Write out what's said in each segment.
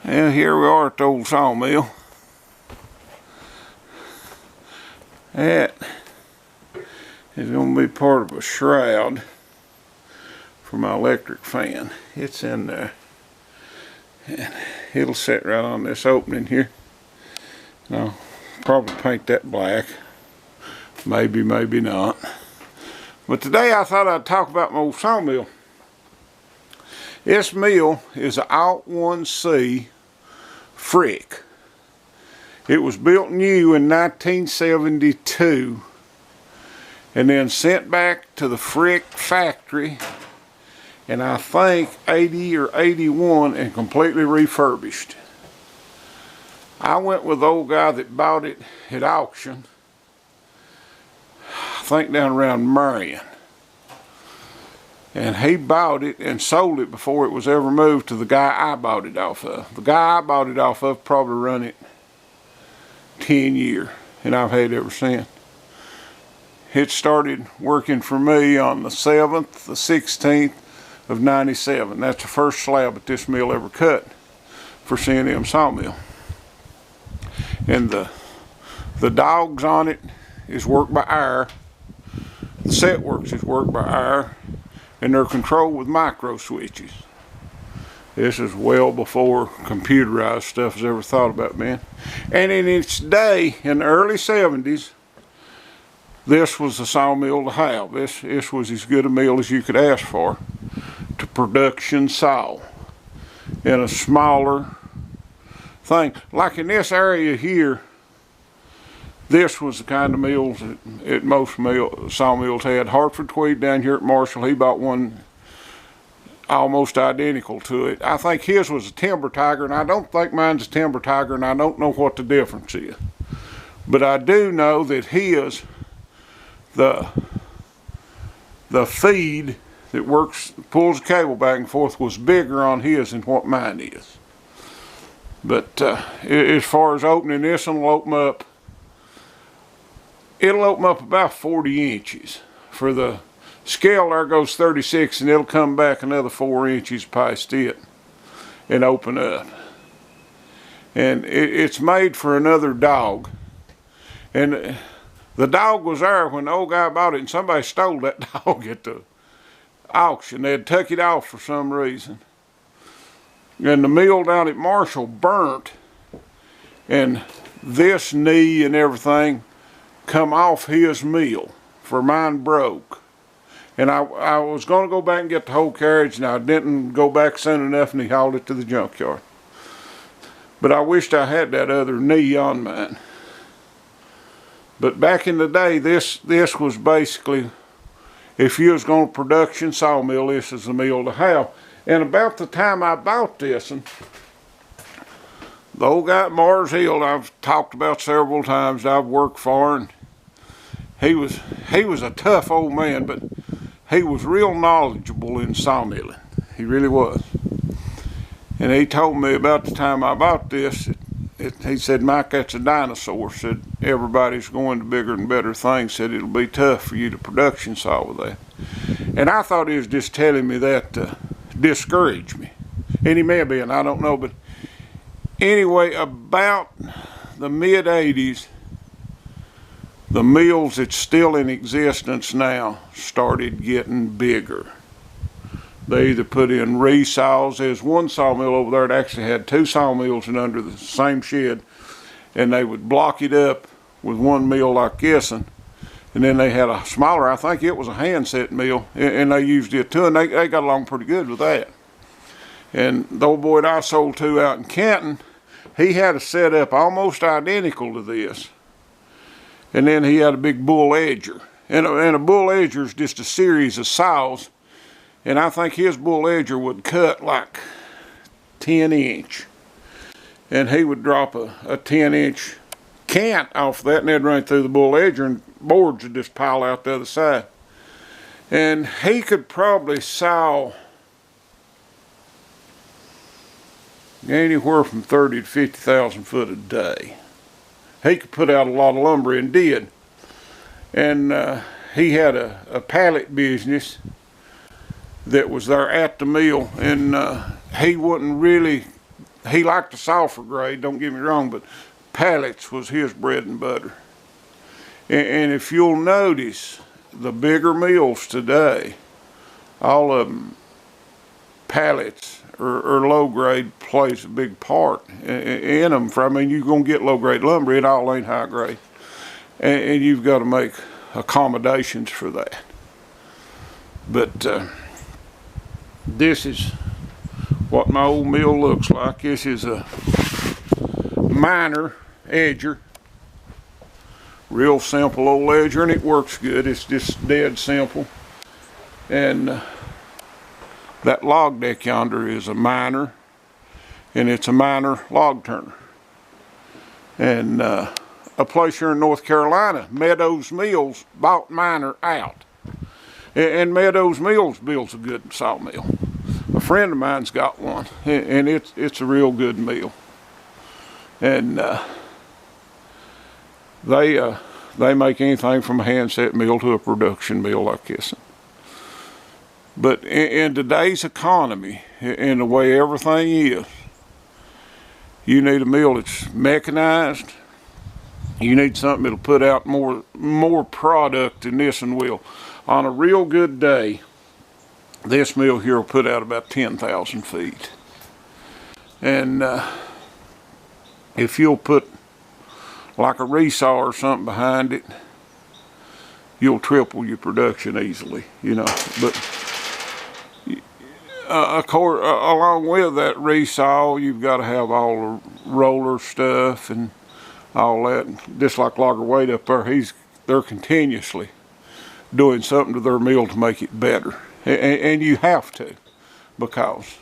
And here we are at the old sawmill. That is going to be part of a shroud for my electric fan. It's in there. And it'll sit right on this opening here. And I'll probably paint that black. Maybe, maybe not. But today I thought I'd talk about my old sawmill. This mill is an Alt 1C Frick. It was built new in 1972 and then sent back to the Frick factory in I think 80 or 81 and completely refurbished. I went with the old guy that bought it at auction, I think down around Marion. And he bought it and sold it before it was ever moved to the guy I bought it off of. The guy I bought it off of probably run it 10 years, and I've had it ever since. It started working for me on the 7th, the 16th of 97. That's the first slab that this mill ever cut for C&M Sawmill. And the dogs on it is worked by air. The set works is worked by air, and they're controlled with micro switches. This is well before computerized stuff was ever thought about, man. And in its day, in the early 70s, this was the sawmill to have. This was as good a mill as you could ask for to production saw in a smaller thing. Like in this area here, this was the kind of mills that most sawmills had. Hartford Tweed down here at Marshall, he bought one almost identical to it. I think his was a Timber Tiger, and I don't think mine's a Timber Tiger, and I don't know what the difference is. But I do know that his, the feed that pulls the cable back and forth was bigger on his than what mine is. But as far as opening this one, it'll open up about 40 inches. For the scale there goes 36, and it'll come back another 4 inches past it and open up. And it's made for another dog. And the dog was there when the old guy bought it, and somebody stole that dog at the auction. They had took it off for some reason. And the mill down at Marshall burnt, and this knee and everything come off his mill, for mine broke. And I was going to go back and get the whole carriage, and I didn't go back soon enough, and he hauled it to the junkyard. But I wished I had that other knee on mine. But back in the day, this was basically, if you was going to production sawmill, this is the mill to have. And about the time I bought this one, the old guy at Mars Hill I've talked about several times, that I've worked for, and he was a tough old man, but he was real knowledgeable in sawmilling. He really was. And he told me about the time I bought this, he said, "Mike, that's a dinosaur." Said, "Everybody's going to bigger and better things." Said, "It'll be tough for you to production saw with that." And I thought he was just telling me that to discourage me. And he may have been, I don't know. But anyway, about the mid-80s, the mills that's still in existence now started getting bigger. They either put in resaws. There's one sawmill over there that actually had two sawmills in under the same shed, and they would block it up with one mill like this one. And then they had a smaller, I think it was a handset mill, and they used it too, and they got along pretty good with that. And the old boy that I sold to out in Canton, he had a setup almost identical to this. And then he had a big bull edger. And a bull edger is just a series of saws. And I think his bull edger would cut like 10 inch. And he would drop a 10-inch cant off that, and they'd run through the bull edger, and boards would just pile out the other side. And he could probably saw anywhere from 30 to 50,000 foot a day. He could put out a lot of lumber, and did. And he had a pallet business that was there at the mill, and he wasn't really he liked the sulfur grade, don't get me wrong, but pallets was his bread and butter. And if you'll notice, the bigger mills today, all of them, pallets or low grade plays a big part in them. I mean, you're going to get low grade lumber, it all ain't high grade. And you've got to make accommodations for that. But this is what my old mill looks like. This is a minor edger. Real simple old edger, and it works good. It's just dead simple. And that log deck yonder is a miner, and it's a miner log turner. And a place here in North Carolina, Meadows Mills, bought miner out. And Meadows Mills builds a good sawmill. A friend of mine's got one, and it's a real good mill. And they make anything from a handset mill to a production mill like this. But in today's economy, in the way everything is, you need a mill that's mechanized. You need something that'll put out more product than this one will. On a real good day, this mill here will put out about 10,000 feet. And if you'll put like a resaw or something behind it, you'll triple your production easily, you know. But of course, along with that resaw, you've got to have all the roller stuff and all that. Just like Logger Wade up there, they're continuously doing something to their mill to make it better. And you have to, because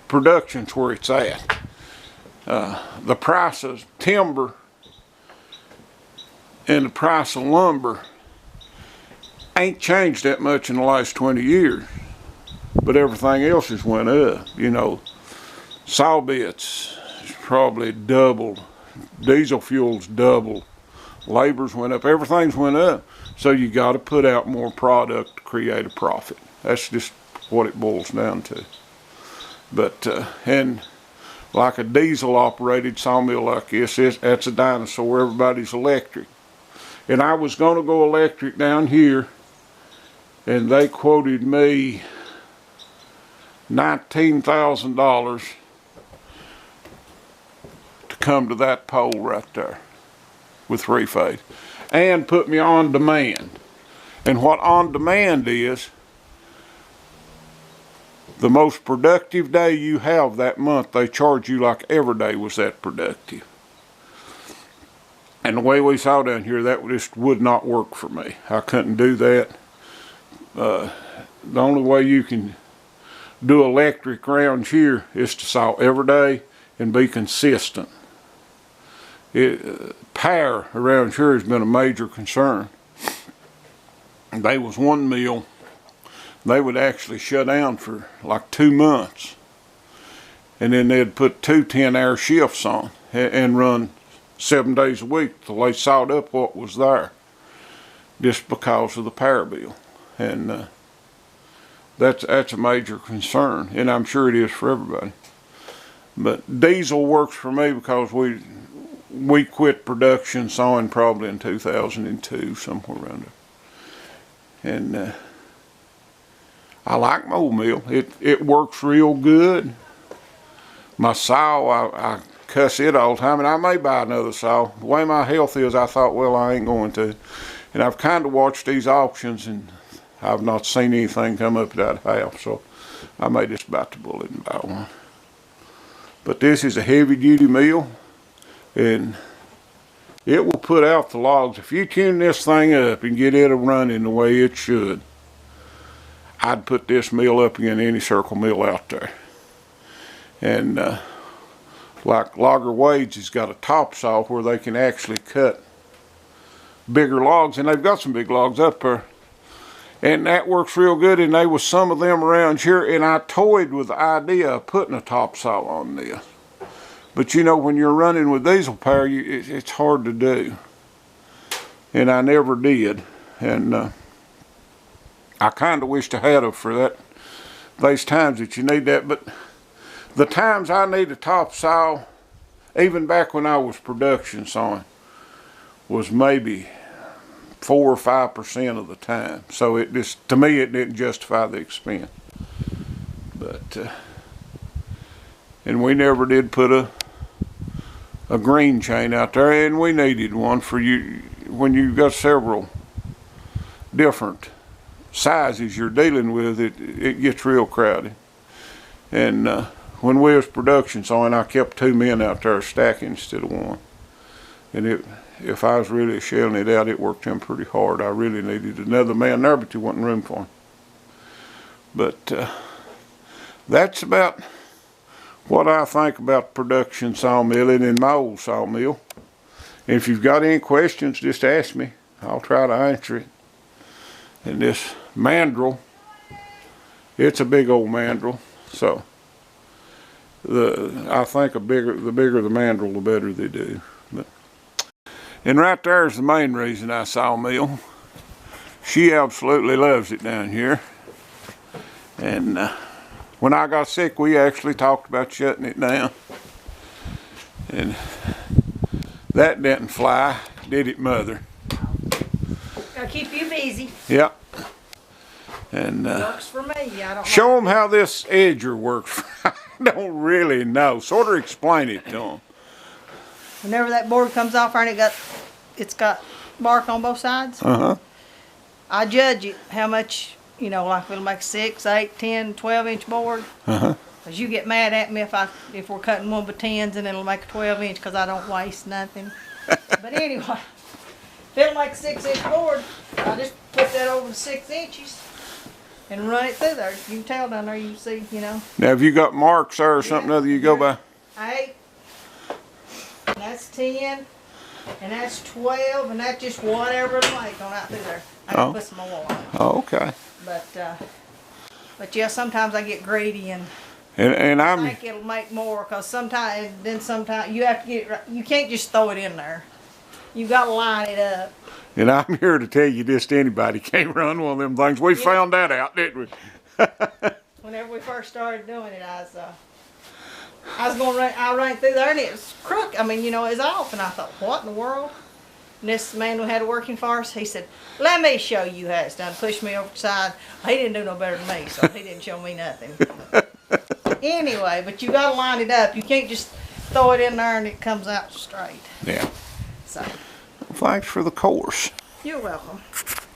production's where it's at. The price of timber and the price of lumber ain't changed that much in the last 20 years, but everything else has went up. You know, saw bits probably doubled, diesel fuel's doubled, labor's went up, everything's went up. So you got to put out more product to create a profit. That's just what it boils down to. But and like a diesel operated sawmill like this, that's a dinosaur. Everybody's electric. And I was going to go electric down here, and they quoted me $19,000 to come to that pole right there with 3-phase, and put me on demand. And what on demand is, the most productive day you have that month, they charge you like every day was that productive. And the way we saw down here, that just would not work for me. I couldn't do that. The only way you can do electric around here is to saw every day and be consistent. Power around here has been a major concern. There was one mill, they would actually shut down for like 2 months, and then they'd put 2 10-hour shifts on and run 7 days a week till they sawed up what was there, just because of the power bill. And that's a major concern, and I'm sure it is for everybody. But diesel works for me because we quit production sawing probably in 2002, somewhere around there. And I like my old mill. It works real good. My saw, I cuss it all the time, and I may buy another saw. The way my health is, I thought, well, I ain't going to. And I've kind of watched these auctions, and I've not seen anything come up that half, so I may just bite the bullet and buy one. But this is a heavy-duty mill, and it will put out the logs. If you tune this thing up and get it running the way it should, I'd put this mill up against any circle mill out there. And like Logger Wade's has got a top saw where they can actually cut bigger logs, and they've got some big logs up there. And that works real good, and there was some of them around here, and I toyed with the idea of putting a top saw on this. But you know, when you're running with diesel power, it's hard to do. And I never did. And I kind of wished I had her for there's times that you need that, but the times I need a topsoil, even back when I was production sawing, was maybe 4 or 5% of the time. So it just, to me, it didn't justify the expense. But and we never did put a green chain out there, and we needed one for you when you've got several different sizes you're dealing with. It gets real crowded. And when we was production sawing, I kept 2 men out there stacking instead of one. And if I was really shelling it out, it worked them pretty hard. I really needed another man there, but there wasn't room for him. But that's about what I think about production sawmilling in my old sawmill. And if you've got any questions, just ask me. I'll try to answer it. And this mandrel, it's a big old mandrel, so I think the bigger the mandrel, the better they do. But, and right there is the main reason I sawmill. She absolutely loves it down here. And when I got sick, we actually talked about shutting it down. And that didn't fly, did it, Mother? Gotta keep you busy. Yep. And works for me. I don't show them how this edger works. I don't really know. Sort of explain it to them. Whenever that board comes off and it's got bark on both sides. I judge it how much, you know, like it'll make 6, 8, 10, 12-inch board. Cause you get mad at me if we're cutting one by 10s and it'll make a 12-inch because I don't waste nothing. But anyway, if it'll make a 6-inch board, I just put that over the 6 inches and run it through there. You can tell down there, you see, you know. Now, have you got marks there or something other you go by? 8, and that's 10, and that's 12, and that's just whatever it'll make on out through there. I can put some more on it. Oh, okay. But yeah, sometimes I get greedy and I think it'll make more, because sometimes you have to get it right. You can't just throw it in there. You got to line it up. And I'm here to tell you, just anybody can't run one of them things. We found that out, didn't we? Whenever we first started doing it, I was going to run. I ran through there and it was crook. I mean, you know, it was off, and I thought, what in the world? And this man who had it working for us, he said, "Let me show you how it's done." Pushed me over the side. He didn't do no better than me, so he didn't show me nothing. Anyway, but you got to line it up. You can't just throw it in there and it comes out straight. Yeah. So. Thanks for the course. You're welcome.